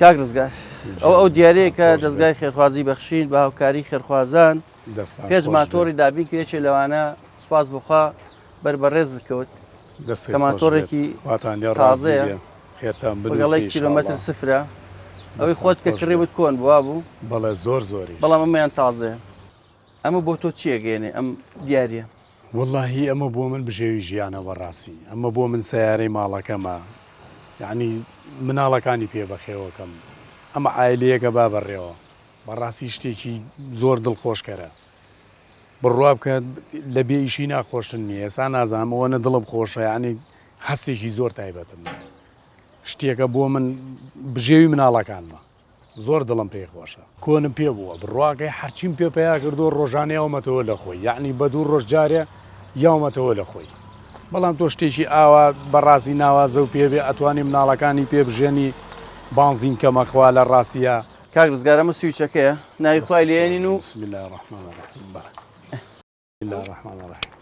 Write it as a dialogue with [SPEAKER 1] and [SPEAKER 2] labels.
[SPEAKER 1] کاک ڕزگار ئەو دیارەیە کە دەستگای خێرخوازی بەخشین بە هاوکاری خێرخوازان پێش ماتۆری دابین کرێکی لەوانە سپاس بخوا بەربەڕێز دەکەوت کە ماتۆڕێکی تازەیە بەگەڵی کیلۆمەتر سفرە ئەوەی خۆت کە کڕێوت کۆن بوا بوو
[SPEAKER 2] بەڵێ زۆر زۆری
[SPEAKER 1] بەڵام ئەمەیان تازەیە ئەمە بۆ تۆ چیەگەێنێ ئەم دیارە
[SPEAKER 2] واللهی ئەمە بۆ من بژێوی ژیانەوە ڕاستی ئەمە بۆ من سیارەی ماڵەکەمە یعنی مناڵەکانی پێ بەخێوەکەم ئەمە ئایلەیەکە با بەڕێوە بەڕاستی شتێکی زۆر دڵخۆشکەرە بڕوا بکە لە بێ ئیشی ناخۆشن نییە ئێستا نازانمەوەنە دڵم خۆشە یعنی هەستێکی زۆر تایبەتم شتێکە بۆ من بژێوی مناڵەکانمە زۆر دڵم پێی خۆشە کۆنم پێ بووە بڕواکەی هەرچیم پێ پیا کردو ڕۆژانە یاومەتەوە لە خۆی یعنی بە دوو ڕۆژ جارێ یاومەتەوە لە خۆی بەڵام تۆ شتێکی ئاوا بەڕاستی ناوازە و پێبێ ئەتوانی مناڵەکانی پێ بژێنی بانزین کەمەخوا لە ڕاستیە
[SPEAKER 1] کاک ڕزگار ئەمە سویچەکەیە ناوی خوای لێنین و
[SPEAKER 2] بسم الله الرحمن الرحیم